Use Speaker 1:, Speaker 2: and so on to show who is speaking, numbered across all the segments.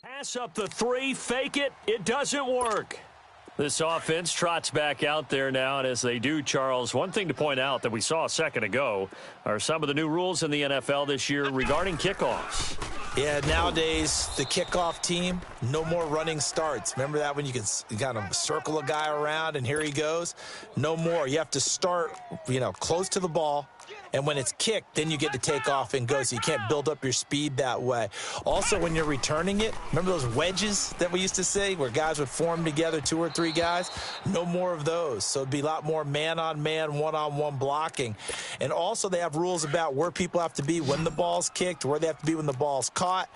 Speaker 1: Pass up the three, fake it. It doesn't work. This offense trots back out there now, and as they do, Charles, one thing to point out that we saw a second ago are some of the new rules in the NFL this year regarding kickoffs.
Speaker 2: Yeah, nowadays, the kickoff team, no more running starts. Remember that when you can kind of circle a guy around and here he goes? No more. You have to start, close to the ball. And when it's kicked, then you get to take off and go, so you can't build up your speed that way. Also, when you're returning it, remember those wedges that we used to see where guys would form together, 2 or 3 guys? No more of those. So it'd be a lot more man-on-man, one-on-one blocking. And also they have rules about where people have to be when the ball's kicked, where they have to be when the ball's caught.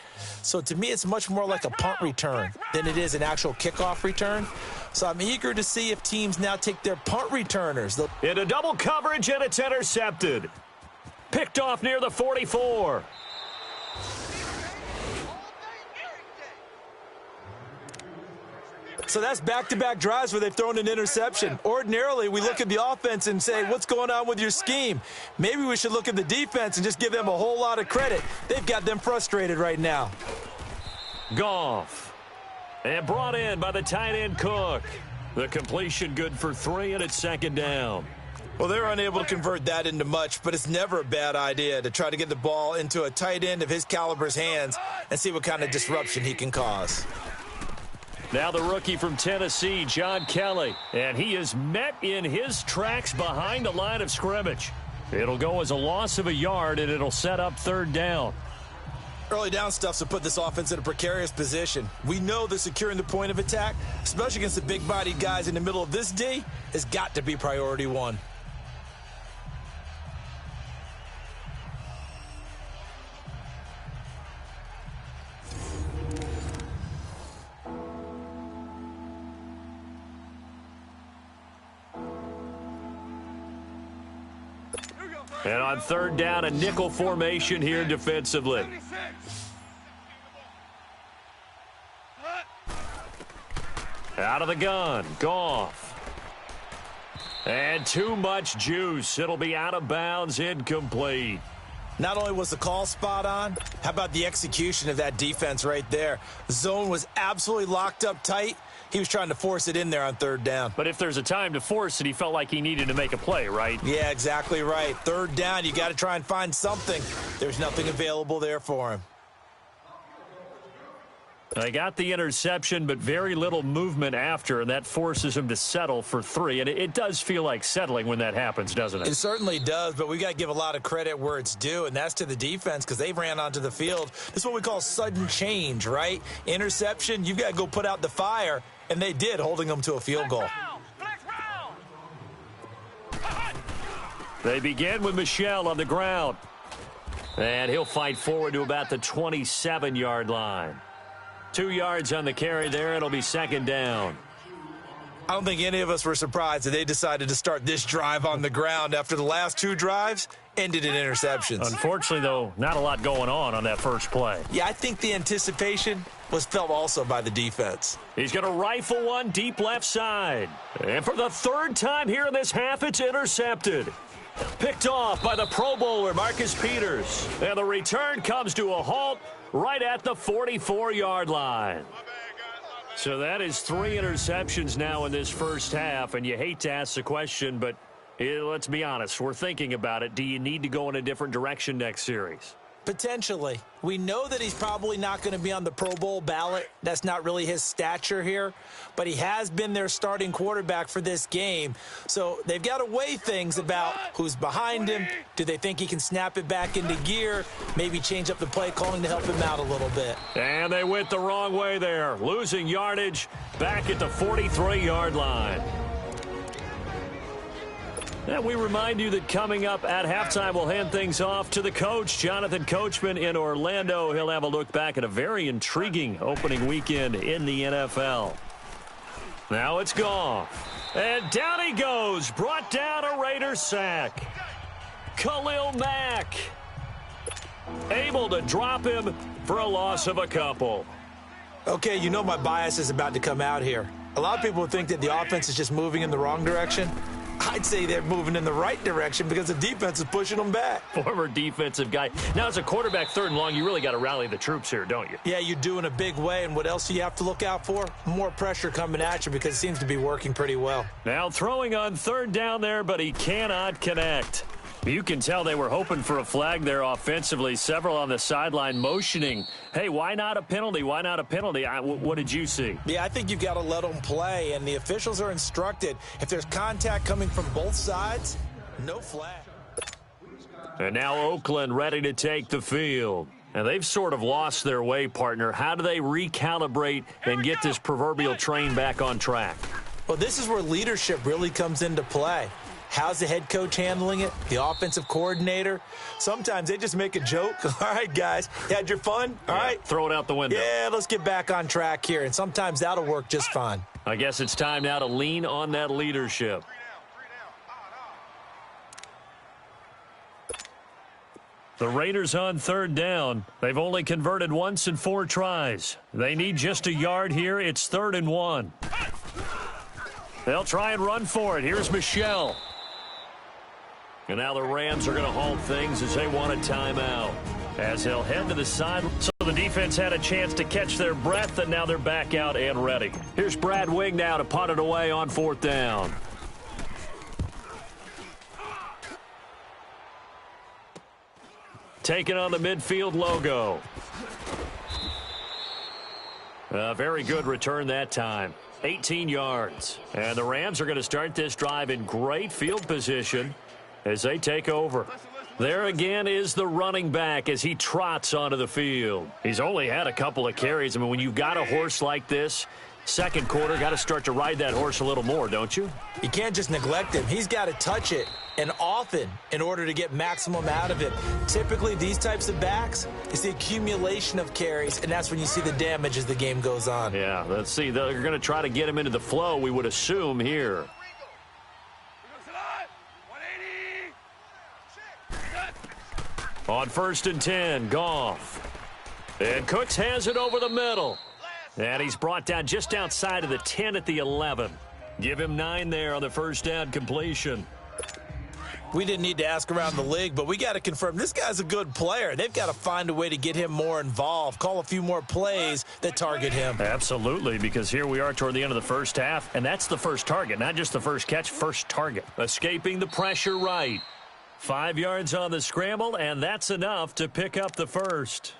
Speaker 2: So to me, it's much more like a punt return than it is an actual kickoff return. So I'm eager to see if teams now take their punt returners.
Speaker 1: Into double coverage, and it's intercepted. Picked off near the 44.
Speaker 2: So that's back-to-back drives where they've thrown an interception. Ordinarily, we look at the offense and say, what's going on with your scheme? Maybe we should look at the defense and just give them a whole lot of credit. They've got them frustrated right now.
Speaker 1: Goff. And brought in by the tight end Cook. The completion good for 3, and it's second down.
Speaker 2: Well, they're unable to convert that into much, but it's never a bad idea to try to get the ball into a tight end of his caliber's hands and see what kind of disruption he can cause.
Speaker 1: Now the rookie from Tennessee, John Kelly, and he is met in his tracks behind the line of scrimmage. It'll go as a loss of a yard, and it'll set up third down.
Speaker 2: Early down stuff's to put this offense in a precarious position. We know that securing the point of attack, especially against the big-bodied guys in the middle of this D, has got to be priority 1.
Speaker 1: And on third down, a nickel formation here defensively. Out of the gun, Goff. And too much juice. It'll be out of bounds, incomplete.
Speaker 2: Not only was the call spot on, how about the execution of that defense right there? The zone was absolutely locked up tight. He was trying to force it in there on third down.
Speaker 1: But if there's a time to force it, he felt like he needed to make a play, right?
Speaker 2: Yeah, exactly right. Third down, you got to try and find something. There's nothing available there for him.
Speaker 1: They got the interception, but very little movement after, and that forces him to settle for 3. And it does feel like settling when that happens, doesn't it?
Speaker 2: It certainly does, but we got to give a lot of credit where it's due, and that's to the defense because they ran onto the field. This is what we call sudden change, right? Interception, you've got to go put out the fire, and they did, holding them to a field goal.
Speaker 1: They begin with Michel on the ground. And he'll fight forward to about the 27-yard line. 2 yards on the carry there. It'll be second down.
Speaker 2: I don't think any of us were surprised that they decided to start this drive on the ground after the last 2 drives ended in interceptions.
Speaker 1: Unfortunately, though, not a lot going on that first play.
Speaker 2: Yeah, I think the anticipation was felt also by the defense.
Speaker 1: He's going to rifle one deep left side. And for the 3rd time here in this half, it's intercepted. Picked off by the Pro Bowler, Marcus Peters. And the return comes to a halt right at the 44-yard line. So that is 3 interceptions now in this first half, and you hate to ask the question, but let's be honest, we're thinking about it. Do you need to go in a different direction next series?
Speaker 2: Potentially. We know that he's probably not going to be on the Pro Bowl ballot. That's not really his stature here. But he has been their starting quarterback for this game. So they've got to weigh things about who's behind him. Do they think he can snap it back into gear? Maybe change up the play calling to help him out a little bit.
Speaker 1: And they went the wrong way there. Losing yardage back at the 43-yard line. And we remind you that coming up at halftime, we'll hand things off to the coach, Jonathan Coachman in Orlando. He'll have a look back at a very intriguing opening weekend in the NFL. Now it's Goff. And down he goes. Brought down a Raiders sack. Khalil Mack able to drop him for a loss of a couple.
Speaker 2: Okay, you know my bias is about to come out here. A lot of people would think that the offense is just moving in the wrong direction. I'd say they're moving in the right direction because the defense is pushing them back.
Speaker 1: Former defensive guy. Now, as a quarterback, 3rd and long, you really got to rally the troops here, don't you?
Speaker 2: Yeah, you do in a big way. And what else do you have to look out for? More pressure coming at you because it seems to be working pretty well.
Speaker 1: Now throwing on 3rd down there, but he cannot connect. You can tell they were hoping for a flag there offensively. Several on the sideline motioning, hey, why not a penalty? Why not a penalty? What did you see?
Speaker 2: Yeah, I think you've got to let them play, and the officials are instructed. If there's contact coming from both sides, no flag.
Speaker 1: And now Oakland ready to take the field. And they've sort of lost their way, partner. How do they recalibrate and get this proverbial train back on track?
Speaker 2: Well, this is where leadership really comes into play. How's the head coach handling it? The offensive coordinator? Sometimes they just make a joke. All right, guys, you had your fun? All right.
Speaker 1: Throw it out the window.
Speaker 2: Yeah, let's get back on track here. And sometimes that'll work just fine.
Speaker 1: I guess it's time now to lean on that leadership. The Raiders on 3rd down. They've only converted once in 4 tries. They need just a yard here. It's 3rd and 1. They'll try and run for it. Here's Michelle. And now the Rams are going to halt things as they want a timeout. As they'll head to the side. So the defense had a chance to catch their breath, and now they're back out and ready. Here's Brad Wing now to punt it away on 4th down. Taking on the midfield logo. A very good return that time. 18 yards. And the Rams are going to start this drive in great field position as they take over. There again is the running back as he trots onto the field. He's only had a couple of carries. I mean, when you've got a horse like this, 2nd quarter, got to start to ride that horse a little more, don't you?
Speaker 2: You can't just neglect him. He's got to touch it, and often, in order to get maximum out of it. Typically, these types of backs, it's the accumulation of carries, and that's when you see the damage as the game goes on.
Speaker 1: Yeah, let's see. They're going to try to get him into the flow, we would assume, here. On 1st and 10, Goff. And Cooks has it over the middle. And he's brought down just outside of the 10 at the 11. Give him 9 there on the 1st down completion.
Speaker 2: We didn't need to ask around the league, but we got to confirm this guy's a good player. They've got to find a way to get him more involved, call a few more plays that target him.
Speaker 1: Absolutely, because here we are toward the end of the 1st half, and that's the first target, not just the first catch, first target. Escaping the pressure right. 5 yards on the scramble, and that's enough to pick up the first.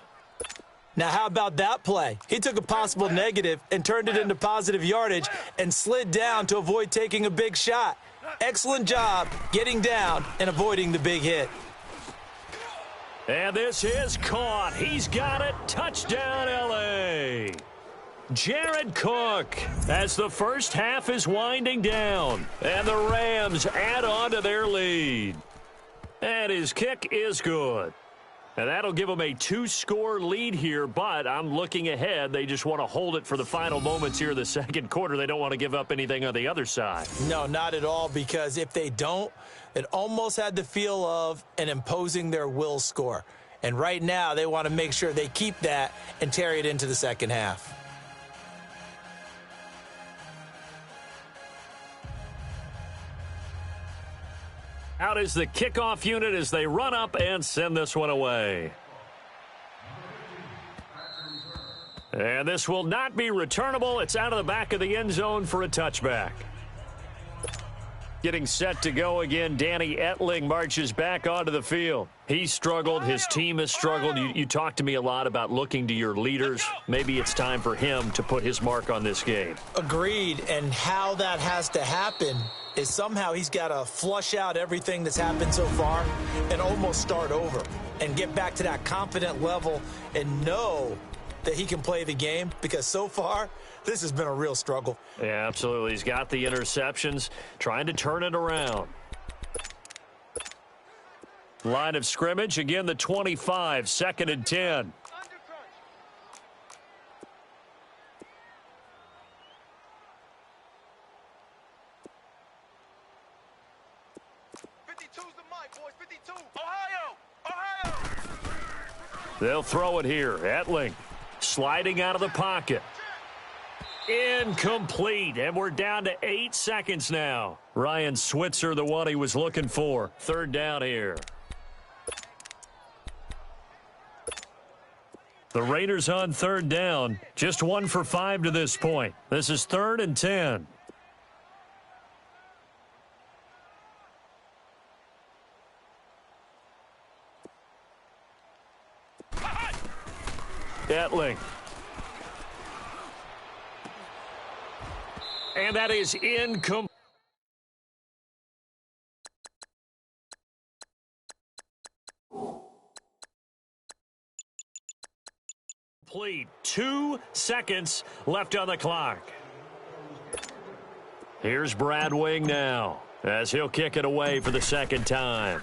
Speaker 2: Now, how about that play? He took a possible negative and turned it into positive yardage and slid down to avoid taking a big shot. Excellent job getting down and avoiding the big hit.
Speaker 1: And this is caught. He's got it. Touchdown, L.A. Jared Cook as the first half is winding down. And the Rams add on to their lead. And his kick is good. And that'll give them a 2-score lead here, but I'm looking ahead. They just want to hold it for the final moments here in the 2nd quarter. They don't want to give up anything on the other side.
Speaker 2: No, not at all, because if they don't, it almost had the feel of an imposing their will score. And right now, they want to make sure they keep that and carry it into the 2nd half.
Speaker 1: Out is the kickoff unit as they run up and send this one away. And this will not be returnable. It's out of the back of the end zone for a touchback. Getting set to go again, Danny Etling marches back onto the field. He struggled. His team has struggled. You talked to me a lot about looking to your leaders. Maybe it's time for him to put his mark on this game.
Speaker 2: Agreed, and how that has to happen is somehow he's got to flush out everything that's happened so far and almost start over and get back to that confident level and know that he can play the game, because so far this has been a real struggle.
Speaker 1: Yeah, absolutely. He's got the interceptions, trying to turn it around. Line of scrimmage, again the 25, 2nd and 10. They'll throw it here. Etling sliding out of the pocket. Incomplete, and we're down to 8 seconds now. Ryan Switzer, the one he was looking for. Third down here. The Raiders on third down, just 1 for 5 to this point. This is 3rd and 10. Etling. And that is incomplete. Complete. 2 seconds left on the clock. Here's Brad Wing now as he'll kick it away for the second time.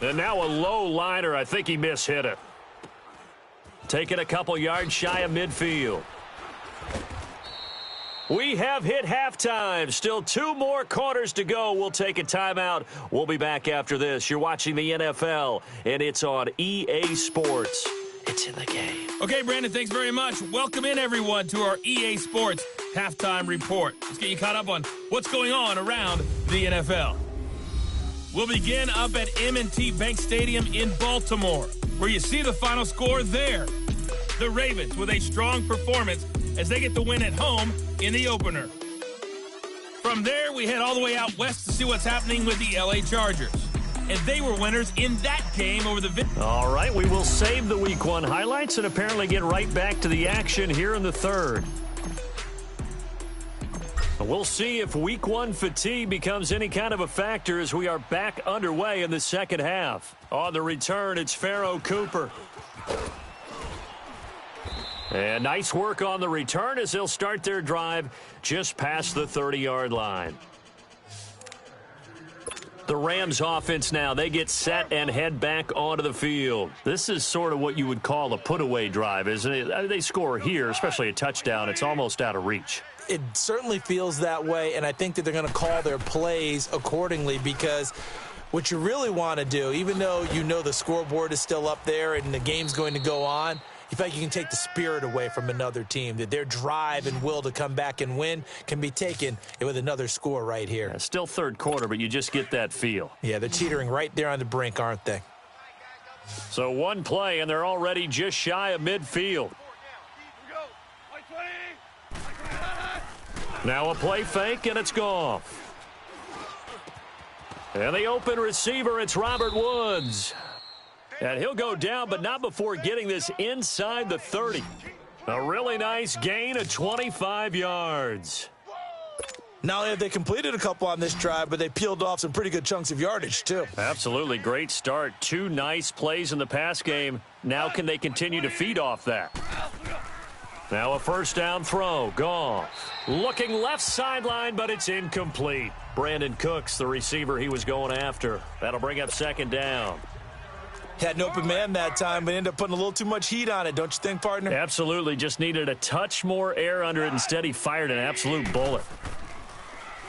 Speaker 1: And now a low liner. I think he mishit it. Taking a couple yards shy of midfield. We have hit halftime. Still 2 more quarters to go. We'll take a timeout. We'll be back after this. You're watching the NFL, and it's on EA Sports. It's in the game.
Speaker 3: Okay, Brandon, thanks very much. Welcome in, everyone, to our EA Sports Halftime Report. Let's get you caught up on what's going on around the NFL. We'll begin up at M&T Bank Stadium in Baltimore, where you see the final score there. The Ravens with a strong performance as they get the win at home in the opener. From there, we head all the way out west to see what's happening with the LA Chargers. And they were winners in that game over the...
Speaker 1: All right, we will save the Week 1 highlights and apparently get right back to the action here in the third. We'll see if Week 1 fatigue becomes any kind of a factor as we are back underway in the second half. On the return, it's Pharaoh Cooper. And nice work on the return as they'll start their drive just past the 30-yard line. The Rams offense now, they get set and head back onto the field. This is sort of what you would call a put-away drive, isn't it? They score here, especially a touchdown. It's almost out of reach.
Speaker 2: It certainly feels that way, and I think that they're going to call their plays accordingly because what you really want to do, even though you know the scoreboard is still up there and the game's going to go on, you feel like you can take the spirit away from another team, that their drive and will to come back and win can be taken with another score right here.
Speaker 1: Yeah, still third quarter, but you just get that feel.
Speaker 2: Yeah, they're teetering right there on the brink, aren't they?
Speaker 1: So one play, and they're already just shy of midfield. Now a play fake, and it's Goff. And the open receiver, it's Robert Woods. And he'll go down, but not before getting this inside the 30. A really nice gain of 25 yards.
Speaker 2: Not only have they completed a couple on this drive, but they peeled off some pretty good chunks of yardage, too.
Speaker 1: Absolutely. Great start. 2 nice plays in the pass game. Now can they continue to feed off that? Now a first down throw. Goff. Looking left sideline, but it's incomplete. Brandon Cooks, the receiver he was going after. That'll bring up second down.
Speaker 2: Had an open man that time, but ended up putting a little too much heat on it, don't you think, partner?
Speaker 1: Absolutely. Just needed a touch more air under it. Instead, he fired an absolute bullet.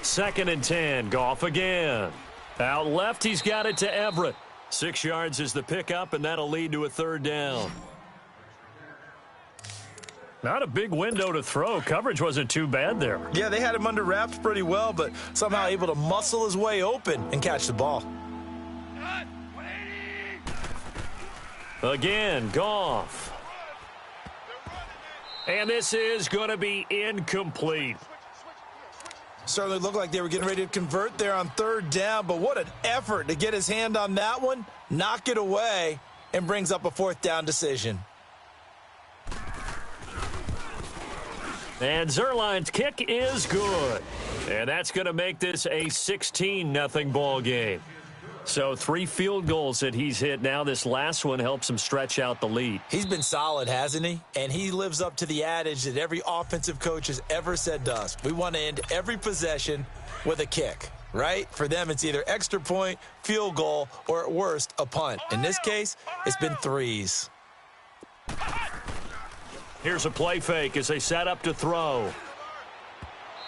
Speaker 1: 2nd and 10. Goff again. Out left, he's got it to Everett. 6 yards is the pickup, and that'll lead to a third down. Not a big window to throw. Coverage wasn't too bad there.
Speaker 2: Yeah, they had him under wraps pretty well, but somehow able to muscle his way open and catch the ball.
Speaker 1: Again, Goff. And this is going to be incomplete.
Speaker 2: Certainly looked like they were getting ready to convert there on third down, but what an effort to get his hand on that one, knock it away, and brings up a fourth down decision.
Speaker 1: And Zerline's kick is good. And that's going to make this a 16-0 ball game. So 3 field goals that he's hit now. This last one helps him stretch out the lead.
Speaker 2: He's been solid, hasn't he? And he lives up to the adage that every offensive coach has ever said to us. We want to end every possession with a kick, right? For them, it's either extra point, field goal, or at worst, a punt. In this case, it's been 3s.
Speaker 1: Here's a play fake as they set up to throw.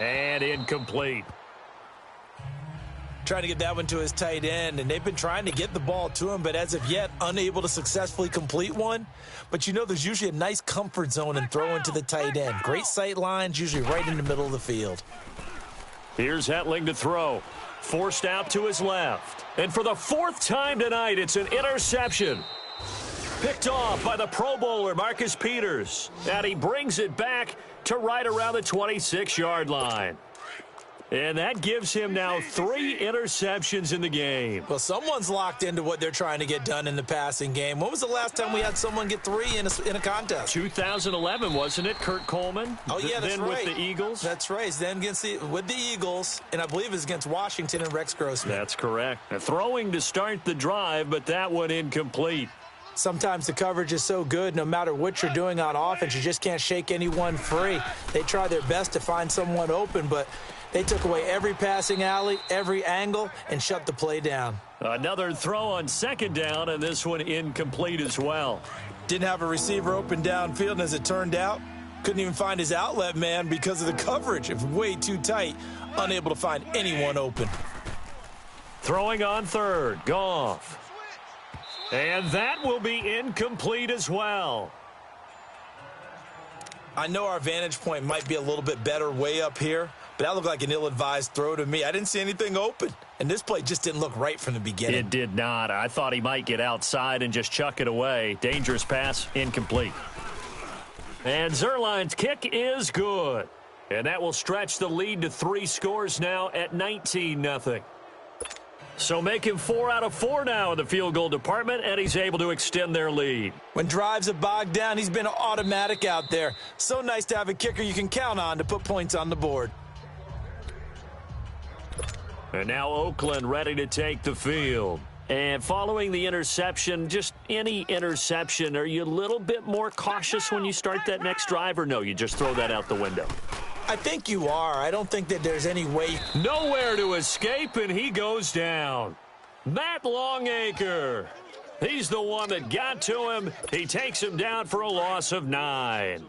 Speaker 1: And incomplete.
Speaker 2: trying to get that one to his tight end, and they've been trying to get the ball to him, but as of yet, unable to successfully complete one. But you know there's usually a nice comfort zone in throwing to the tight end. Great sight lines, usually right in the middle of the field.
Speaker 1: Here's Hetling to throw. Forced out to his left. And for the fourth time tonight, it's an interception. Picked off by the Pro Bowler, Marcus Peters. And he brings it back to right around the 26-yard line. And that gives him now 3 interceptions in the game.
Speaker 2: Well, someone's locked into what they're trying to get done in the passing game. When was the last time we had someone get 3 in a contest?
Speaker 1: 2011, wasn't it, Kurt Coleman?
Speaker 2: Oh, yeah, that's
Speaker 1: then
Speaker 2: right.
Speaker 1: With the Eagles?
Speaker 2: That's right. Then with the Eagles, and I believe it was against Washington and Rex Grossman.
Speaker 1: That's correct. Throwing to start the drive, but that one incomplete.
Speaker 2: Sometimes the coverage is so good, no matter what you're doing on offense, you just can't shake anyone free. They try their best to find someone open, but they took away every passing alley, every angle, and shut the play down.
Speaker 1: Another throw on second down, and this one incomplete as well.
Speaker 2: Didn't have a receiver open downfield, and as it turned out, couldn't even find his outlet man because of the coverage. It was way too tight, unable to find anyone open.
Speaker 1: Throwing on third, Goff. And that will be incomplete as well.
Speaker 2: I know our vantage point might be a little bit better way up here, but that looked like an ill-advised throw to me. I didn't see anything open, and this play just didn't look right from the beginning.
Speaker 1: It did not. I thought he might get outside and just chuck it away. Dangerous pass, incomplete. And Zerline's kick is good. And that will stretch the lead to 3 scores now at 19-0. So make him 4 out of 4 now in the field goal department, and he's able to extend their lead.
Speaker 2: When drives are bogged down, he's been automatic out there. So nice to have a kicker you can count on to put points on the board.
Speaker 1: And now Oakland ready to take the field. And following the interception, just any interception, are you a little bit more cautious when you start that next drive, or no, you just throw that out the window?
Speaker 2: I think you are. I don't think that there's any way.
Speaker 1: Nowhere to escape, and he goes down. Matt Longacre. He's the one that got to him. He takes him down for a loss of 9.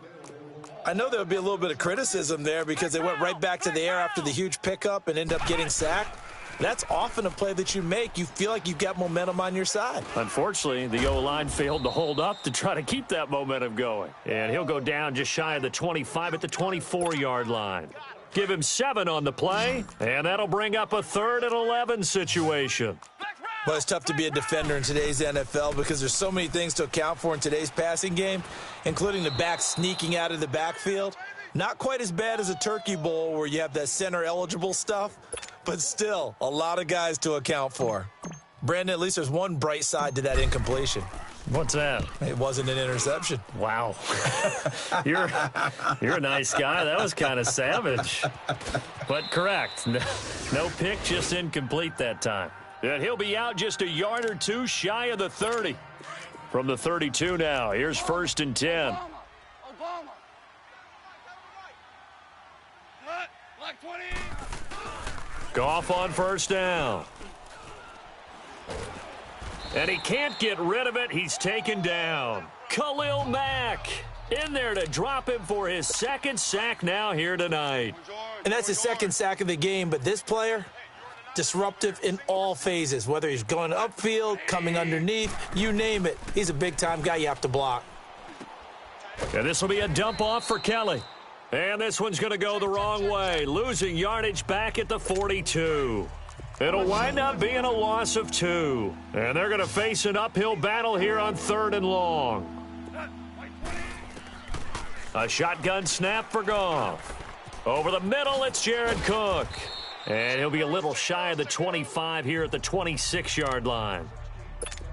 Speaker 2: I know there would be a little bit of criticism there because they went right back to the air after the huge pickup and end up getting sacked. That's often a play that you make. You feel like you've got momentum on your side.
Speaker 1: Unfortunately, the O-line failed to hold up to try to keep that momentum going. And he'll go down just shy of the 25 at the 24-yard line. Give him 7 on the play, and that'll bring up a 3rd and 11 situation.
Speaker 2: Well, it's tough to be a defender in today's NFL because there's so many things to account for in today's passing game, including the back sneaking out of the backfield. Not quite as bad as a turkey bowl where you have that center-eligible stuff, but still a lot of guys to account for. Brandon, at least there's one bright side to that incompletion.
Speaker 1: What's that?
Speaker 2: It wasn't an interception.
Speaker 1: Wow. You're a nice guy. That was kind of savage. But correct. No pick, just incomplete that time. And he'll be out just a yard or 2 shy of the 30. From the 32 now, here's 1st and 10. Goff on 1st down. And he can't get rid of it. He's taken down. Khalil Mack in there to drop him for his 2nd sack now here tonight.
Speaker 2: And that's his 2nd sack of the game, but this player, disruptive in all phases, whether he's going upfield, coming underneath, you name it. He's a big-time guy you have to block.
Speaker 1: And this will be a dump off for Kelly. And this one's going to go the wrong way, losing yardage back at the 42. It'll wind up being a loss of 2. And they're going to face an uphill battle here on 3rd and long. A shotgun snap for Goff. Over the middle, it's Jared Cook. And he'll be a little shy of the 25 here at the 26-yard line.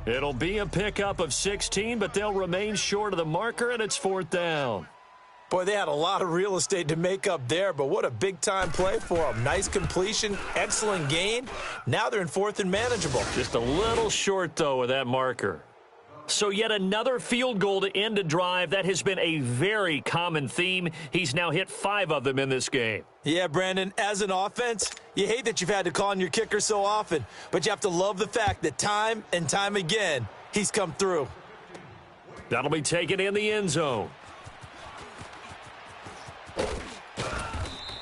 Speaker 1: It'll be a pickup of 16, but they'll remain short of the marker, and it's 4th down.
Speaker 2: Boy, they had a lot of real estate to make up there, but what a big-time play for them. Nice completion, excellent gain. Now they're in 4th and manageable.
Speaker 1: Just a little short, though, with that marker. So yet another field goal to end a drive. That has been a very common theme. He's now hit 5 of them in this game.
Speaker 2: Yeah, Brandon, as an offense, you hate that you've had to call on your kicker so often, but you have to love the fact that time and time again, he's come through.
Speaker 1: That'll be taken in the end zone.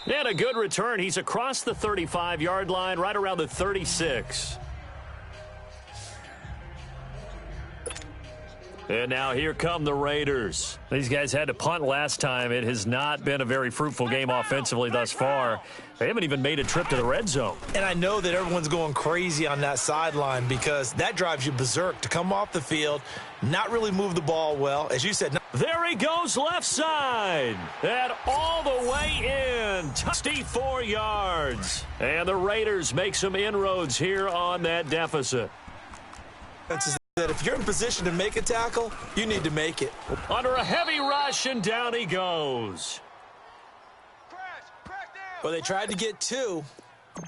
Speaker 1: And a good return. He's across the 35-yard line, right around the 36. And now here come the Raiders. These guys had to punt last time. It has not been a very fruitful game offensively thus far. They haven't even made a trip to the red zone.
Speaker 2: And I know that everyone's going crazy on that sideline because that drives you berserk to come off the field, not really move the ball well. As you said,
Speaker 1: there he goes left side. And all the way in. 64 yards. And the Raiders make some inroads here on that deficit.
Speaker 2: that if you're in position to make a tackle, you need to make it.
Speaker 1: Under a heavy rush, and down he goes.
Speaker 2: Well, they tried to get two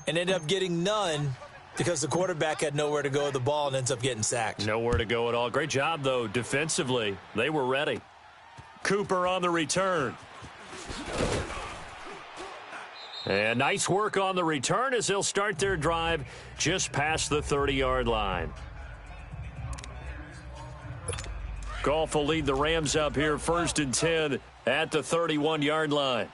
Speaker 2: and ended up getting none because the quarterback had nowhere to go with the ball and ends up getting sacked.
Speaker 1: Nowhere to go at all. Great job, though, defensively. They were ready. Cooper on the return. And nice work on the return as they'll start their drive just past the 30-yard line. Goff will lead the Rams up here 1st and 10 at the 31-yard line.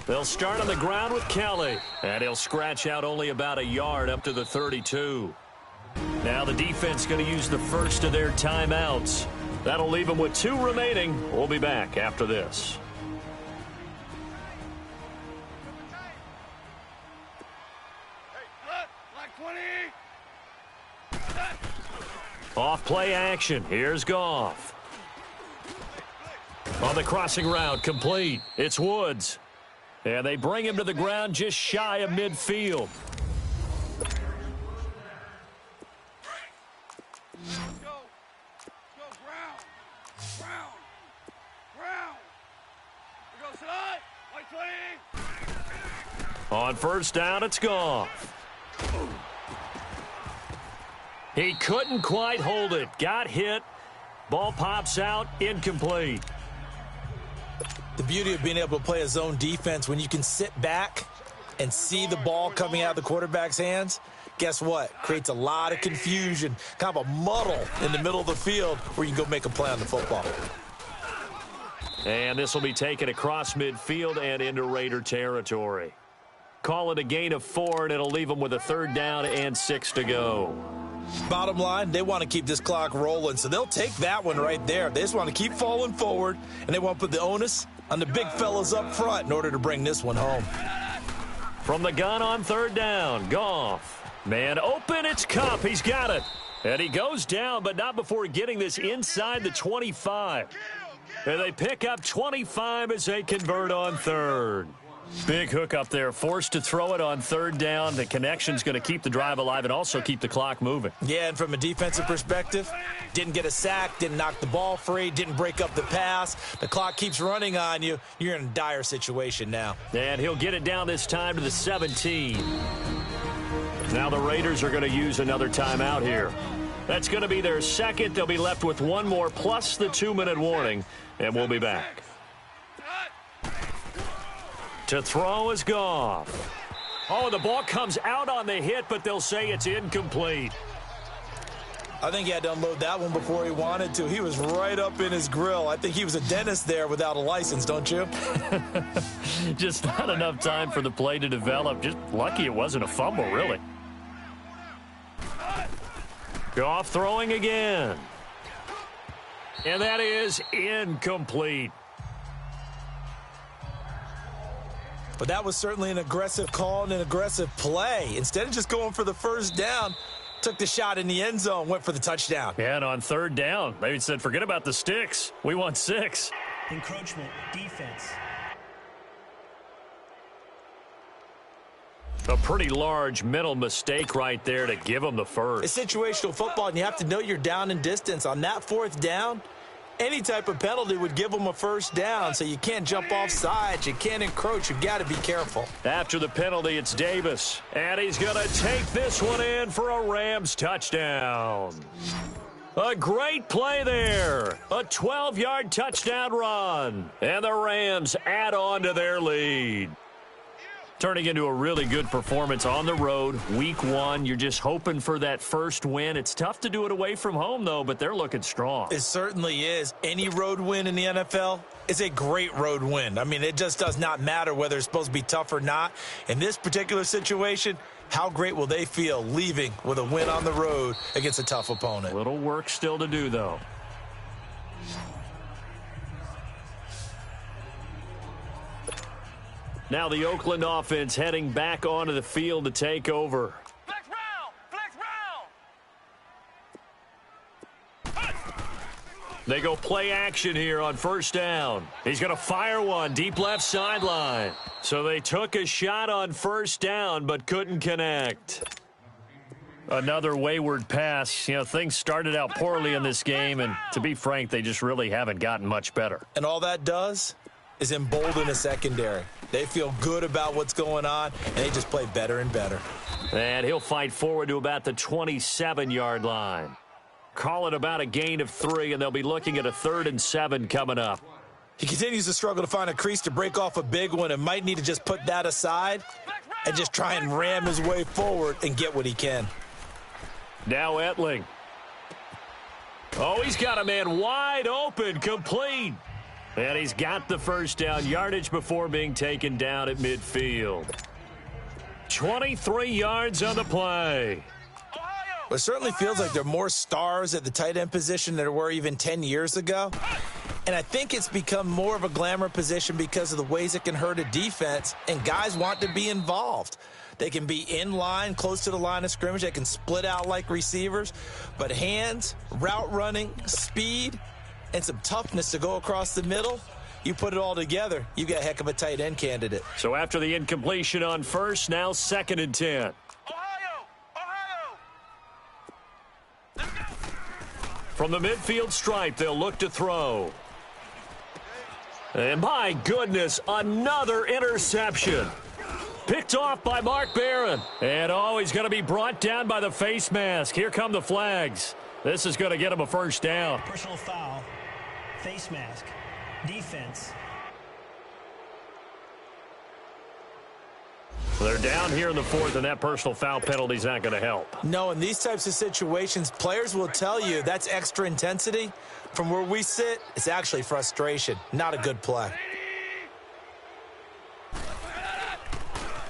Speaker 1: They'll start on the ground with Kelly, and he'll scratch out only about a yard up to the 32. Now the defense going to use the first of their timeouts. That'll leave them with 2 remaining. We'll be back after this. Off play action. Here's Goff. On the crossing route, complete. It's Woods. And they bring him to the ground just shy of midfield. On first down, it's Goff. He couldn't quite hold it. Got hit. Ball pops out. Incomplete.
Speaker 2: The beauty of being able to play a zone defense when you can sit back and see the ball coming out of the quarterback's hands, guess what? Creates a lot of confusion, kind of a muddle in the middle of the field where you can go make a play on the football.
Speaker 1: And this will be taken across midfield and into Raider territory. Call it a gain of 4, and it'll leave them with a 3rd down and 6 to go.
Speaker 2: Bottom line, they want to keep this clock rolling, so they'll take that one right there. They just want to keep falling forward, and they want to put the onus on the big fellas up front in order to bring this one home.
Speaker 1: From the gun on 3rd down, Goff. Man open, it's Kupp. He's got it. And he goes down, but not before getting this inside the 25. And they pick up 25 as they convert on 3rd. Big hook up there, forced to throw it on 3rd down. The connection's going to keep the drive alive and also keep the clock moving.
Speaker 2: Yeah, and from a defensive perspective, didn't get a sack, didn't knock the ball free, didn't break up the pass. The clock keeps running on you. You're in a dire situation now.
Speaker 1: And he'll get it down this time to the 17. Now the Raiders are going to use another timeout here. That's going to be their second. They'll be left with 1 more plus the 2-minute warning, and we'll be back. To throw is Goff. Oh, the ball comes out on the hit, but they'll say it's incomplete.
Speaker 2: I think he had to unload that one before he wanted to. He was right up in his grill. I think he was a dentist there without a license, don't you?
Speaker 1: Just not enough time for the play to develop. Just lucky it wasn't a fumble, really. Goff throwing again. And that is incomplete.
Speaker 2: But that was certainly an aggressive call and an aggressive play. Instead of just going for the 1st down, took the shot in the end zone, went for the touchdown.
Speaker 1: Yeah, and on 3rd down, they said, forget about the sticks. We want 6.
Speaker 4: Encroachment, defense.
Speaker 1: A pretty large mental mistake right there to give them the first.
Speaker 2: It's situational football, and you have to know you're down in distance. On that 4th down, any type of penalty would give them a 1st down, so you can't jump off sides. You can't encroach. You've got to be careful.
Speaker 1: After the penalty, it's Davis, and he's going to take this one in for a Rams touchdown. A great play there. A 12-yard touchdown run, and the Rams add on to their lead. Turning into a really good performance on the road, week one. You're just hoping for that first win. It's tough to do it away from home, though, but they're looking strong.
Speaker 2: It certainly is. Any road win in the NFL is a great road win. I mean, it just does not matter whether it's supposed to be tough or not. In this particular situation, how great will they feel leaving with a win on the road against a tough opponent?
Speaker 1: Little work still to do, though. Now the Oakland offense heading back onto the field to take over.
Speaker 5: Flex round!
Speaker 1: They go play action here on first down. He's going to fire one deep left sideline. So they took a shot on first down but couldn't connect. Another wayward pass. You know, things started out poorly in this game, and to be frank, they just really haven't gotten much better.
Speaker 2: And all that does is embolden a secondary. They feel good about what's going on, and they just play better and better.
Speaker 1: And he'll fight forward to about the 27-yard line. Call it about a gain of 3, and they'll be looking at a 3rd and 7 coming up.
Speaker 2: He continues to struggle to find a crease to break off a big one and might need to just put that aside and just try and ram his way forward and get what he can.
Speaker 1: Now Etling. Oh, he's got a man wide open, complete. And he's got the first down, yardage before being taken down at midfield. 23 yards on the play.
Speaker 2: Well, it certainly feels like there are more stars at the tight end position than there were even 10 years ago. And I think it's become more of a glamour position because of the ways it can hurt a defense, and guys want to be involved. They can be in line, close to the line of scrimmage. They can split out like receivers. But hands, route running, speed, and some toughness to go across the middle, you put it all together, you got a heck of a tight end candidate.
Speaker 1: So after the incompletion on first, now 2nd and 10. From the midfield stripe, they'll look to throw. And my goodness, another interception. Picked off by Mark Barron. And oh, he's going to be brought down by the face mask. Here come the flags. This is going to get him a first down.
Speaker 4: Personal foul, face mask, defense.
Speaker 1: They're down here in the 4th, and that personal foul penalty is not going to help.
Speaker 2: No, in these types of situations, players will tell you that's extra intensity. From where we sit, it's actually frustration. Not a good play.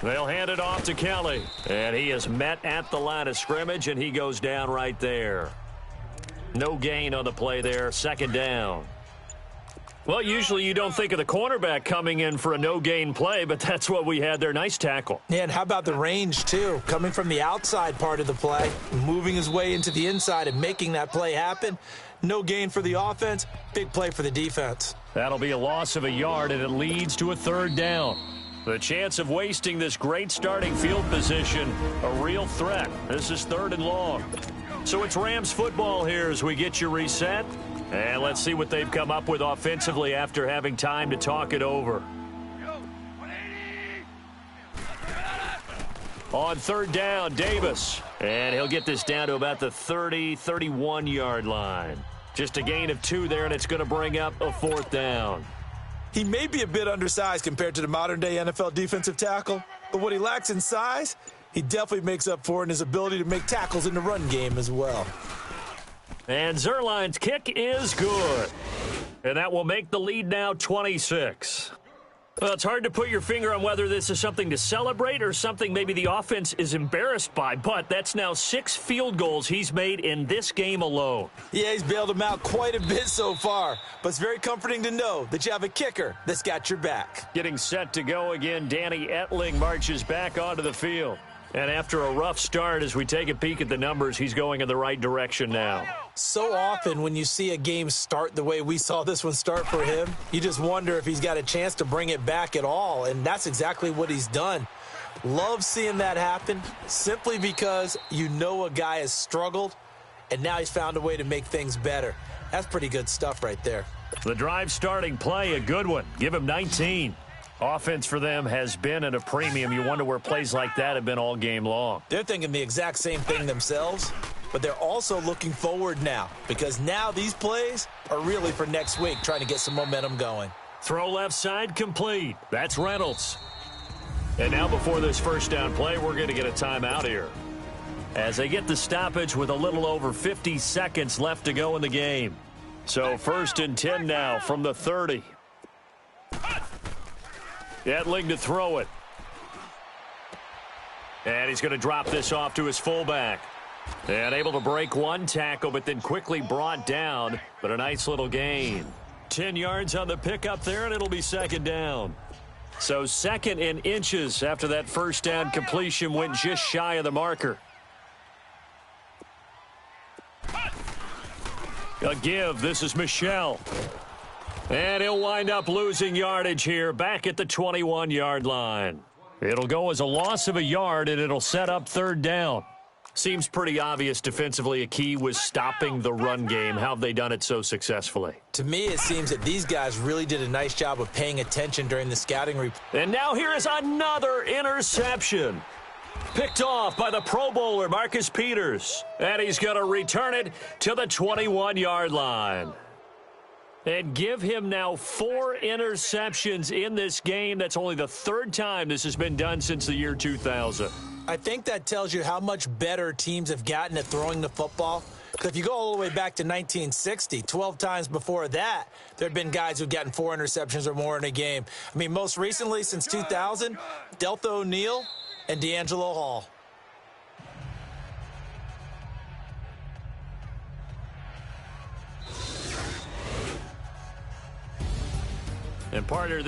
Speaker 1: They'll hand it off to Kelly. And he is met at the line of scrimmage, and he goes down right there. No gain on the play there. 2nd down. Well, usually you don't think of the cornerback coming in for a no-gain play, but that's what we had there. Nice tackle.
Speaker 2: Yeah, and how about the range, too? Coming from the outside part of the play, moving his way into the inside and making that play happen. No gain for the offense, big play for the defense.
Speaker 1: That'll be a loss of a yard, and it leads to a 3rd down. The chance of wasting this great starting field position, a real threat. This is 3rd and long. So it's Rams football here as we get you reset. And let's see what they've come up with offensively after having time to talk it over. On 3rd down, Davis. And he'll get this down to about the 30, 31-yard line. Just a gain of 2 there, and it's going to bring up a 4th down.
Speaker 2: He may be a bit undersized compared to the modern-day NFL defensive tackle, but what he lacks in size, he definitely makes up for in his ability to make tackles in the run game as well.
Speaker 1: And Zerline's kick is good. And that will make the lead now 26. Well, it's hard to put your finger on whether this is something to celebrate or something maybe the offense is embarrassed by, but that's now 6 field goals he's made in this game alone.
Speaker 2: Yeah, he's bailed them out quite a bit so far, but it's very comforting to know that you have a kicker that's got your back.
Speaker 1: Getting set to go again, Danny Etling marches back onto the field. And after a rough start, as we take a peek at the numbers, he's going in the right direction now.
Speaker 2: So often when you see a game start the way we saw this one start for him, you just wonder if he's got a chance to bring it back at all, and that's exactly what he's done. Love seeing that happen simply because you know a guy has struggled, and now he's found a way to make things better. That's pretty good stuff right there.
Speaker 1: The drive starting play, a good one. Give him 19. Offense for them has been at a premium. You wonder where plays like that have been all game long.
Speaker 2: They're thinking the exact same thing themselves, but they're also looking forward now because now these plays are really for next week, trying to get some momentum going.
Speaker 1: Throw left side complete. That's Reynolds. And now before this first down play, we're going to get a timeout here, as they get the stoppage with a little over 50 seconds left to go in the game. So 1st and 10 now from the 30. Etling to throw it. And he's going to drop this off to his fullback. And able to break one tackle, but then quickly brought down. But a nice little gain. 10 yards on the pickup there, and it'll be 2nd down. So 2nd in inches after that first down completion went just shy of the marker. A give. This is Michelle. And he'll wind up losing yardage here back at the 21-yard line. It'll go as a loss of a yard, and it'll set up 3rd down. Seems pretty obvious defensively a key was stopping the run game. How have they done it so successfully?
Speaker 2: To me, it seems that these guys really did a nice job of paying attention during the scouting report.
Speaker 1: And now here is another interception. Picked off by the Pro Bowler, Marcus Peters. And he's going to return it to the 21-yard line. And give him now 4 interceptions in this game. That's only the 3rd time this has been done since the year 2000.
Speaker 2: I think that tells you how much better teams have gotten at throwing the football. Because if you go all the way back to 1960, 12 times before that, there have been guys who've gotten 4 interceptions or more in a game. I mean, most recently, since 2000, Delta O'Neal and D'Angelo Hall.
Speaker 1: And partner